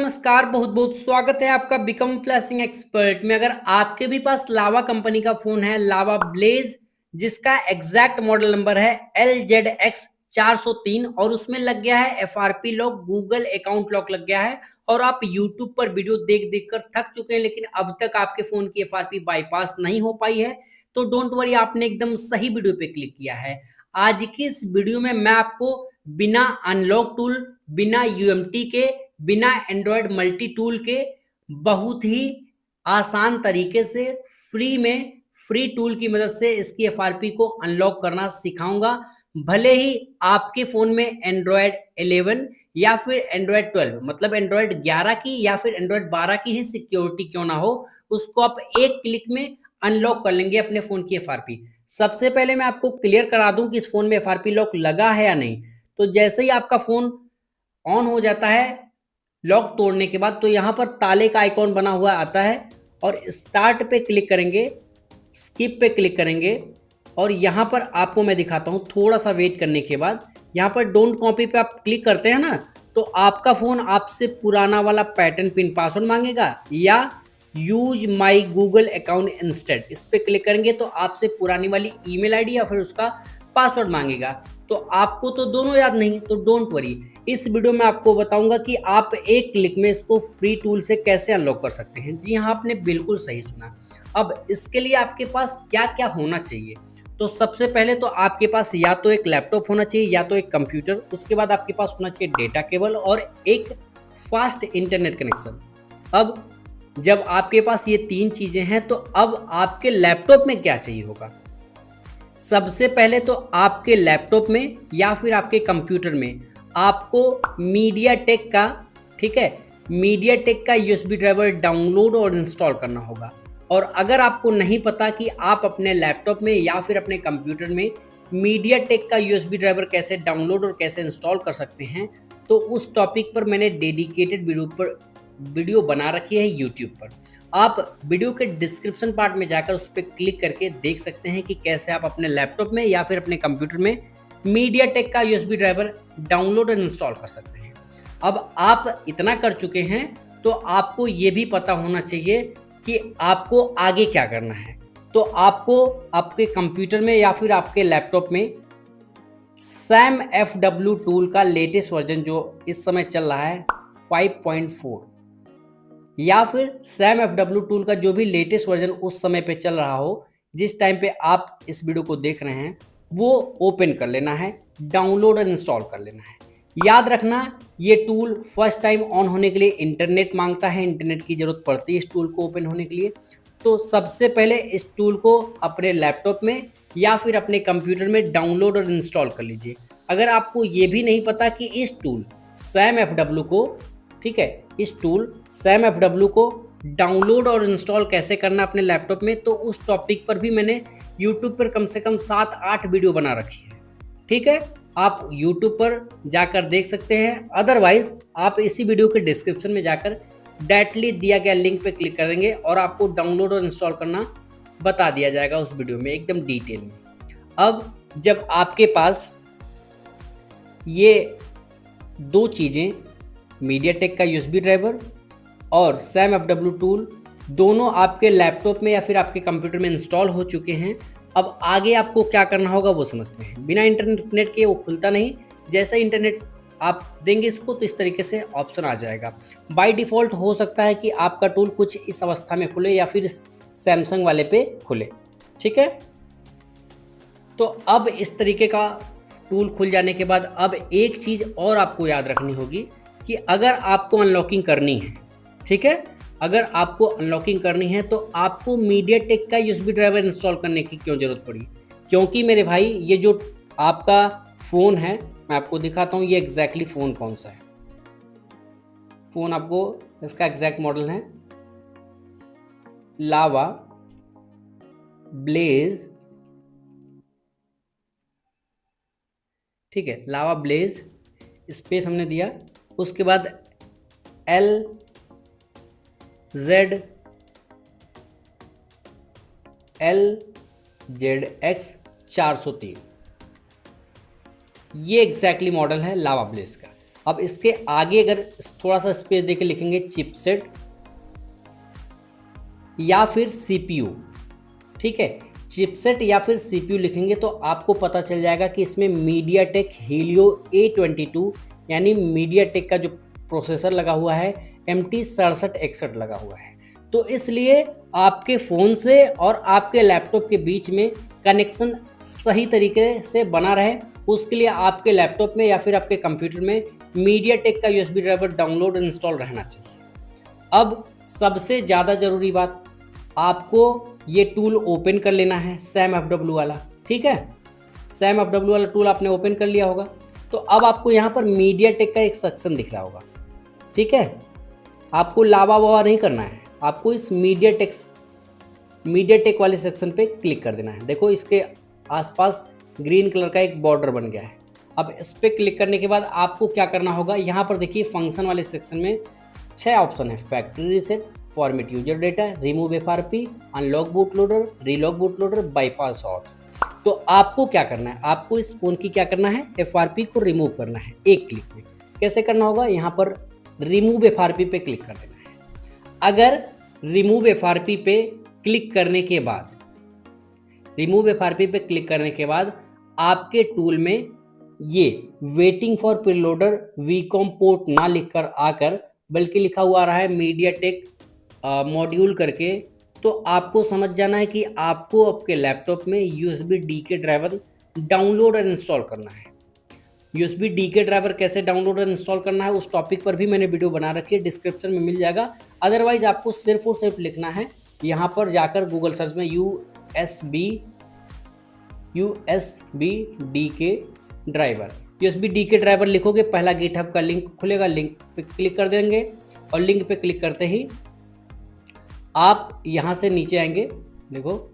नमस्कार, बहुत बहुत स्वागत है आपका बिकम फ्लैशिंग एक्सपर्ट में। अगर आपके भी पास लावा कंपनी का फोन है, लावा ब्लेज, जिसका एग्जैक्ट मॉडल नंबर है LZX403 और उसमें लग गया है FRP lock, Google account lock लग गया है और आप यूट्यूब पर वीडियो देख देख कर थक चुके हैं, लेकिन अब तक आपके फोन की FRP बाईपास नहीं हो पाई है, तो डोंट वरी, आपने एकदम सही वीडियो पे क्लिक किया है। आज की इस वीडियो में मैं आपको बिना अनलॉक टूल, बिना UMT के, बिना एंड्रॉयड मल्टी टूल के बहुत ही आसान तरीके से फ्री टूल की मदद से इसकी FRP को अनलॉक करना सिखाऊंगा। भले ही आपके फोन में एंड्रॉयड 11 या फिर एंड्रॉयड 12 मतलब एंड्रॉयड 11 की या फिर एंड्रॉयड 12 की ही सिक्योरिटी क्यों ना हो, उसको आप एक क्लिक में अनलॉक कर लेंगे अपने फोन की FRP। सबसे पहले मैं आपको क्लियर करा दूं कि इस फोन में FRP लॉक लगा है या नहीं। तो जैसे ही आपका फोन ऑन हो जाता है लॉक तोड़ने के बाद, तो यहाँ पर ताले का आइकॉन बना हुआ आता है और स्टार्ट पे क्लिक करेंगे, स्किप पे क्लिक करेंगे और यहाँ पर आपको मैं दिखाता हूँ। थोड़ा सा वेट करने के बाद यहाँ पर डोंट कॉपी पे आप क्लिक करते हैं ना, तो आपका फोन आपसे पुराना वाला पैटर्न पिन पासवर्ड मांगेगा या use my Google account instead, इस पे क्लिक करेंगे तो आपसे पुरानी वाली ईमेल आईडी या फिर उसका पासवर्ड मांगेगा। तो आपको तो दोनों याद नहीं, तो डोंट वरी, इस वीडियो में आपको बताऊंगा कि आप एक क्लिक में इसको फ्री टूल से कैसे अनलॉक कर सकते हैं। जी हाँ, आपने बिल्कुल सही सुना। अब इसके लिए आपके पास क्या क्या होना चाहिए, तो सबसे पहले तो आपके पास या तो एक लैपटॉप होना चाहिए या तो एक कंप्यूटर, उसके बाद आपके पास होना चाहिए डेटा केबल और एक फास्ट इंटरनेट कनेक्शन। अब जब आपके पास ये तीन चीजें हैं, तो अब आपके लैपटॉप में क्या चाहिए होगा। सबसे पहले तो आपके लैपटॉप में या फिर आपके कंप्यूटर में आपको मीडियाटेक का, ठीक है, मीडियाटेक का USB ड्राइवर डाउनलोड और इंस्टॉल करना होगा। और अगर आपको नहीं पता कि आप अपने लैपटॉप में या फिर अपने कंप्यूटर में मीडियाटेक का USB ड्राइवर कैसे डाउनलोड और कैसे इंस्टॉल कर सकते हैं, तो उस टॉपिक पर मैंने डेडिकेटेड वीडियो बना रखी है यूट्यूब पर। आप वीडियो के डिस्क्रिप्शन पार्ट में जाकर उस पर क्लिक करके देख सकते हैं कि कैसे आप अपने लैपटॉप में या फिर अपने कंप्यूटर में मीडियाटेक का USB ड्राइवर डाउनलोड और इंस्टॉल कर सकते हैं। अब आप इतना कर चुके हैं तो आपको ये भी पता होना चाहिए कि आपको आगे क्या करना है। तो आपको आपके कंप्यूटर में या फिर आपके लैपटॉप में SAMFW टूल का लेटेस्ट वर्जन जो इस समय चल रहा है 5.4 या फिर SAMFW टूल का जो भी लेटेस्ट वर्जन उस समय पे चल रहा हो, जिस टाइम पे आप इस वीडियो को देख रहे हैं, वो ओपन कर लेना है, डाउनलोड और इंस्टॉल कर लेना है। याद रखना, ये टूल फर्स्ट टाइम ऑन होने के लिए इंटरनेट मांगता है, इंटरनेट की ज़रूरत पड़ती है इस टूल को ओपन होने के लिए। तो सबसे पहले इस टूल को अपने लैपटॉप में या फिर अपने कंप्यूटर में डाउनलोड और इंस्टॉल कर लीजिए। अगर आपको ये भी नहीं पता कि इस टूल SAMFW को, ठीक है, इस टूल SAMFW को डाउनलोड और इंस्टॉल कैसे करना अपने लैपटॉप में, तो उस टॉपिक पर भी मैंने यूट्यूब पर कम से कम 7-8 वीडियो बना रखी है। ठीक है, आप यूट्यूब पर जाकर देख सकते हैं, अदरवाइज आप इसी वीडियो के डिस्क्रिप्शन में जाकर डायरेक्टली दिया गया लिंक पे क्लिक करेंगे और आपको डाउनलोड और इंस्टॉल करना बता दिया जाएगा उस वीडियो में एकदम डिटेल में। अब जब आपके पास ये दो चीज़ें, मीडियाटेक का USB ड्राइवर और SAMFW टूल, दोनों आपके लैपटॉप में या फिर आपके कंप्यूटर में इंस्टॉल हो चुके हैं, अब आगे आपको क्या करना होगा वो समझते हैं। बिना इंटरनेट के वो खुलता नहीं, जैसा इंटरनेट आप देंगे इसको तो इस तरीके से ऑप्शन आ जाएगा। बाय डिफ़ॉल्ट हो सकता है कि आपका टूल कुछ इस अवस्था में खुले या फिर सैमसंग वाले पे खुले, ठीक है। तो अब इस तरीके का टूल खुल जाने के बाद अब एक चीज़ और आपको याद रखनी होगी कि अगर आपको अनलॉकिंग करनी है, ठीक है, अगर आपको अनलॉकिंग करनी है तो आपको मीडियाटेक का USB ड्राइवर इंस्टॉल करने की क्यों ज़रूरत पड़ी। क्योंकि मेरे भाई, ये जो आपका फ़ोन है, मैं आपको दिखाता हूँ ये एग्जैक्टली फ़ोन कौन सा है। फ़ोन आपको इसका एग्जैक्ट मॉडल है लावा ब्लेज, ठीक है, लावा ब्लेज स्पेस हमने दिया, उसके बाद LZX403, ये एग्जैक्टली मॉडल है लावा ब्लेज का। अब इसके आगे अगर थोड़ा सा स्पेस देके लिखेंगे चिपसेट या फिर सीपीयू, ठीक है, चिपसेट या फिर सीपीयू लिखेंगे तो आपको पता चल जाएगा कि इसमें मीडियाटेक हीलियो A22 यानी मीडियाटेक का जो प्रोसेसर लगा हुआ है MT6761 लगा हुआ है। तो इसलिए आपके फ़ोन से और आपके लैपटॉप के बीच में कनेक्शन सही तरीके से बना रहे, उसके लिए आपके लैपटॉप में या फिर आपके कंप्यूटर में मीडियाटेक का USB ड्राइवर डाउनलोड इंस्टॉल रहना चाहिए। अब सबसे ज़्यादा ज़रूरी बात, आपको ये टूल ओपन कर लेना है, SamFW वाला, ठीक है। SamFW वाला टूल आपने ओपन कर लिया होगा, तो अब आपको यहाँ पर मीडियाटेक का एक सेक्शन दिख रहा होगा, ठीक है। आपको लावा वावा नहीं करना है, आपको इस मीडियाटेक वाले सेक्शन पे क्लिक कर देना है। देखो इसके आसपास ग्रीन कलर का एक बॉर्डर बन गया है। अब इस पर क्लिक करने के बाद आपको क्या करना होगा, यहाँ पर देखिए फंक्शन वाले सेक्शन में 6 ऑप्शन है, factory reset, format user data, remove FRP, unlock boot loader, relock boot loader, bypass auth. तो आपको क्या करना है, आपको इस फोन की क्या करना है, FRP को रिमूव करना है एक क्लिक में। कैसे करना होगा, यहाँ पर रिमूव FRP पे क्लिक कर देना है। अगर रिमूव FRP पे क्लिक करने के बाद आपके टूल में ये waiting for preloader WeCom port ना लिखकर आकर बल्कि लिखा हुआ आ रहा है मीडियाटेक मॉड्यूल करके, तो आपको समझ जाना है कि आपको आपके लैपटॉप में USB DK ड्राइवर डाउनलोड और इंस्टॉल करना है। USB DK ड्राइवर कैसे डाउनलोड और इंस्टॉल करना है उस टॉपिक पर भी मैंने वीडियो बना रखी है, डिस्क्रिप्शन में मिल जाएगा। अदरवाइज आपको सिर्फ और सिर्फ लिखना है यहाँ पर जाकर गूगल सर्च में USB DK driver, USB DK driver लिखोगे, पहला गिटहब का लिंक खुलेगा, लिंक पे क्लिक कर देंगे और लिंक पे क्लिक करते ही आप यहाँ से नीचे आएंगे। देखो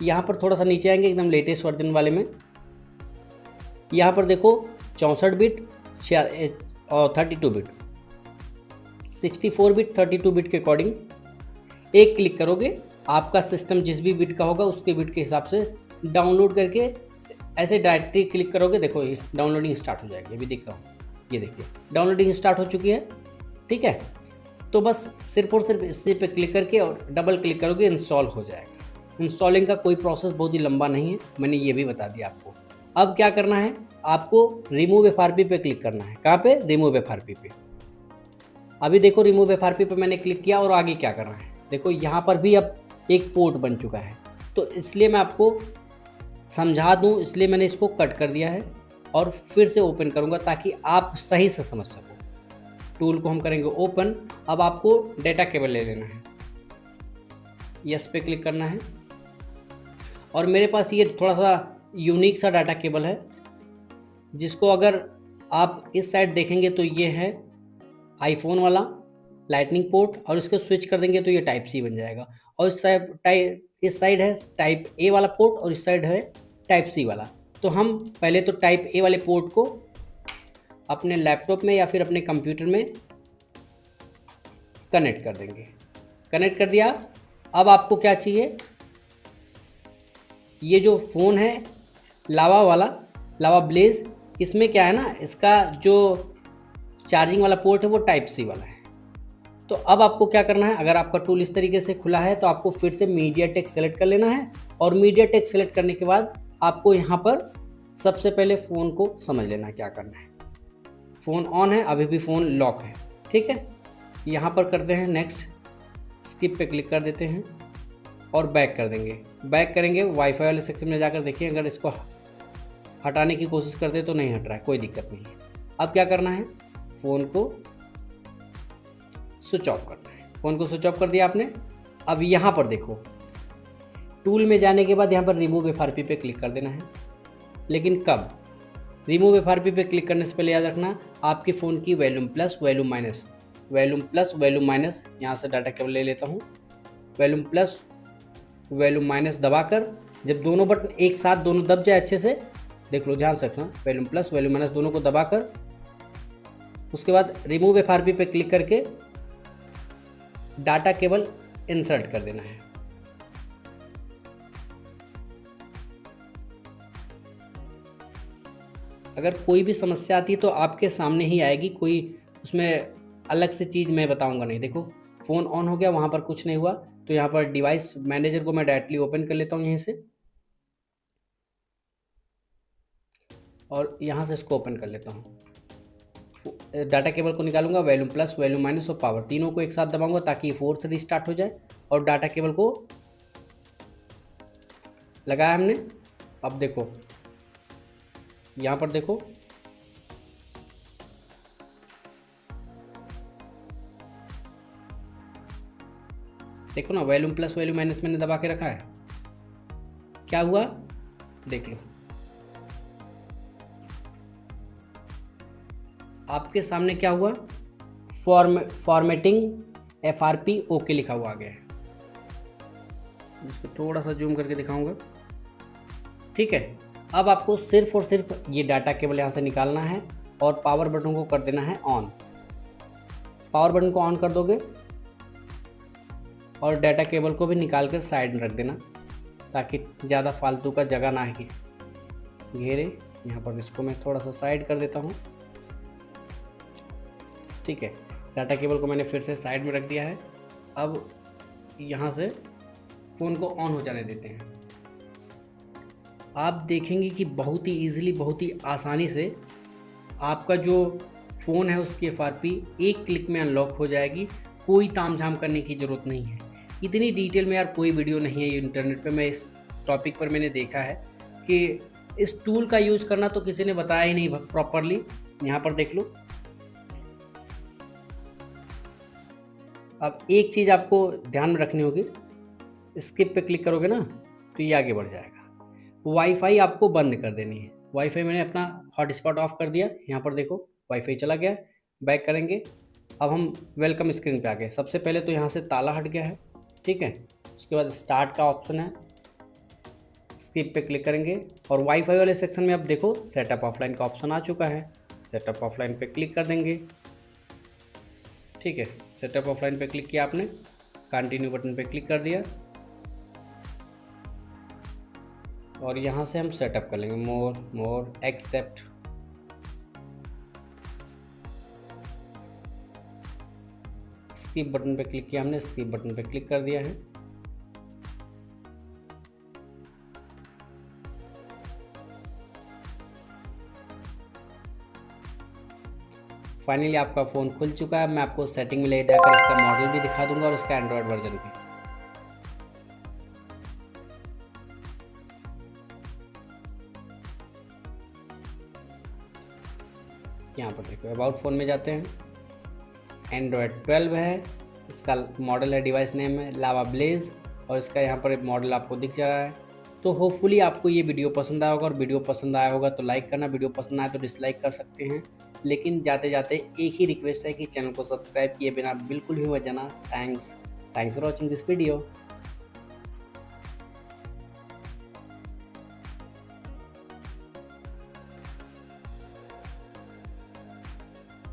यहाँ पर थोड़ा सा नीचे आएंगे एकदम लेटेस्ट वर्जन वाले में, यहाँ पर देखो 64 बिट और 32 बिट, 64 बिट 32 बिट के अकॉर्डिंग एक क्लिक करोगे, आपका सिस्टम जिस भी बिट का होगा उसके बिट के हिसाब से डाउनलोड करके ऐसे डायरेक्टली क्लिक करोगे, देखो ये डाउनलोडिंग स्टार्ट हो जाएगी। अभी दिख रहा हूँ, ये देखिए डाउनलोडिंग स्टार्ट हो चुकी है, ठीक है। तो बस सिर्फ और सिर्फ इसी पे क्लिक करके और डबल क्लिक करोगे, इंस्टॉल हो जाएगा। इंस्टॉलिंग का कोई प्रोसेस बहुत ही लंबा नहीं है, मैंने ये भी बता दिया आपको। अब क्या करना है, आपको रिमूव FRP पे क्लिक करना है। कहाँ पे, रिमूव FRP पे। अभी देखो रिमूव FRP पे मैंने क्लिक किया और आगे क्या करना है, देखो यहाँ पर भी अब एक पोर्ट बन चुका है, तो इसलिए मैं आपको समझा दूँ, इसलिए मैंने इसको कट कर दिया है और फिर से ओपन करूँगा ताकि आप सही से समझ सको। टूल को हम करेंगे ओपन। अब आपको डेटा केबल ले लेना है, यस पे क्लिक करना है और मेरे पास ये थोड़ा सा यूनिक सा डाटा केबल है, जिसको अगर आप इस साइड देखेंगे तो ये है आईफोन वाला लाइटनिंग पोर्ट और इसको स्विच कर देंगे तो ये टाइप सी बन जाएगा। और इस साइड है टाइप ए वाला पोर्ट और इस साइड है टाइप सी वाला। तो हम पहले तो टाइप ए वाले पोर्ट को अपने लैपटॉप में या फिर अपने कंप्यूटर में कनेक्ट कर देंगे। कनेक्ट कर दिया। अब आपको क्या चाहिए, ये जो फ़ोन है लावा वाला, लावा ब्लेज, इसमें क्या है ना, इसका जो चार्जिंग वाला पोर्ट है वो टाइप सी वाला है। तो अब आपको क्या करना है, अगर आपका टूल इस तरीके से खुला है तो आपको फिर से मीडियाटेक सेलेक्ट कर लेना है और मीडियाटेक सेलेक्ट करने के बाद आपको यहाँ पर सबसे पहले फ़ोन को समझ लेना क्या करना है। फ़ोन ऑन है, अभी भी फ़ोन लॉक है, ठीक है। यहाँ पर करते हैं नेक्स्ट, स्किप पे क्लिक कर देते हैं और बैक कर देंगे। बैक करेंगे वाईफाई वाले सेक्शन में जाकर देखिए, अगर इसको हटाने की कोशिश करते तो नहीं हट रहा है, कोई दिक्कत नहीं है। अब क्या करना है, फ़ोन को स्विच ऑफ करना है। फ़ोन को स्विच ऑफ कर दिया आपने। अब यहाँ पर देखो, टूल में जाने के बाद यहाँ पर रिमूव FRP पे क्लिक कर देना है। लेकिन कब, रिमूव FRP पे क्लिक करने से पहले याद रखना आपके फ़ोन की volume plus volume minus, volume plus volume minus, यहाँ से डाटा केबल ले लेता हूँ, वॉल्यूम प्लस वॉल्यूम माइनस दबाकर जब दोनों बटन एक साथ दोनों दब जाए अच्छे से, देख लो ध्यान से रखना, वॉल्यूम प्लस वॉल्यूम माइनस दोनों को दबाकर उसके बाद रिमूव FRP पे क्लिक करके डाटा केबल इंसर्ट कर देना है। अगर कोई भी समस्या आती है तो आपके सामने ही आएगी, कोई उसमें अलग से चीज़ मैं बताऊंगा नहीं। देखो फ़ोन ऑन हो गया, वहाँ पर कुछ नहीं हुआ, तो यहाँ पर डिवाइस मैनेजर को मैं डायरेक्टली ओपन कर लेता हूँ यहीं से, और यहाँ से इसको ओपन कर लेता हूँ। डाटा केबल को निकालूंगा, वॉल्यूम प्लस, वॉल्यूम माइनस और पावर तीनों को एक साथ दबाऊंगा ताकि 4 से रिस्टार्ट हो जाए, और डाटा केबल को लगाया हमने। अब देखो यहाँ पर देखो, देखो ना वॉल्यूम प्लस वॉल्यूम माइनस मैंने दबा के रखा है, क्या हुआ देख लो, आपके सामने क्या हुआ, फॉर्मेटिंग FRP ओके लिखा हुआ आ गया है। इसको थोड़ा सा जूम करके दिखाऊंगा, ठीक है। अब आपको सिर्फ और सिर्फ ये डाटा केबल यहाँ से निकालना है और पावर बटन को कर देना है ऑन। पावर बटन को ऑन कर दोगे और डाटा केबल को भी निकाल कर साइड में रख देना ताकि ज़्यादा फालतू का जगह ना घेरे। यहाँ पर इसको मैं थोड़ा सा साइड कर देता हूँ, ठीक है। डाटा केबल को मैंने फिर से साइड में रख दिया है। अब यहाँ से फ़ोन को ऑन हो जाने देते हैं। आप देखेंगे कि बहुत ही ईजिली, बहुत ही आसानी से आपका जो फ़ोन है उसकी FRP एक क्लिक में अनलॉक हो जाएगी। कोई तामझाम करने की ज़रूरत नहीं है। इतनी डिटेल में यार कोई वीडियो नहीं है इंटरनेट पे। मैं इस टॉपिक पर मैंने देखा है कि इस टूल का यूज़ करना तो किसी ने बताया ही नहीं प्रॉपरली। यहाँ पर देख लो। अब एक चीज़ आपको ध्यान में रखनी होगी, स्किप पे क्लिक करोगे ना तो ये आगे बढ़ जाएगा। वाईफाई आपको बंद कर देनी है। वाईफाई मैंने अपना हॉटस्पॉट ऑफ कर दिया। यहाँ पर देखो वाईफाई चला गया। बैक करेंगे, अब हम वेलकम स्क्रीन पे आ गए। सबसे पहले तो यहाँ से ताला हट गया है, ठीक है। उसके बाद स्टार्ट का ऑप्शन है, स्किप पे क्लिक करेंगे और वाईफाई वाले सेक्शन में अब देखो सेटअप ऑफलाइन का ऑप्शन आ चुका है। सेटअप ऑफलाइन पे क्लिक कर देंगे, ठीक है। सेटअप ऑफलाइन पे क्लिक किया आपने, कंटिन्यू बटन पे क्लिक कर दिया और यहाँ से हम सेटअप कर लेंगे मोर एक्सेप्ट। स्किप बटन पे क्लिक किया हमने, स्किप बटन पे क्लिक कर दिया है। फाइनली आपका फ़ोन खुल चुका है। मैं आपको सेटिंग में ले जाकर इसका मॉडल भी दिखा दूंगा और इसका एंड्रॉयड वर्जन भी। यहाँ पर देखो अबाउट फ़ोन में जाते हैं, एंड्रॉयड 12 है, इसका मॉडल है, डिवाइस नेम है लावा ब्लेज और इसका यहाँ पर एक मॉडल आपको दिख जा रहा है। तो होपफुली आपको ये वीडियो पसंद आया होगा और वीडियो पसंद आया होगा तो लाइक करना, वीडियो पसंद आए तो डिसलाइक कर सकते हैं। लेकिन जाते जाते एक ही रिक्वेस्ट है कि चैनल को सब्सक्राइब किए बिना बिल्कुल भी मत जाना। Thanks for watching this video.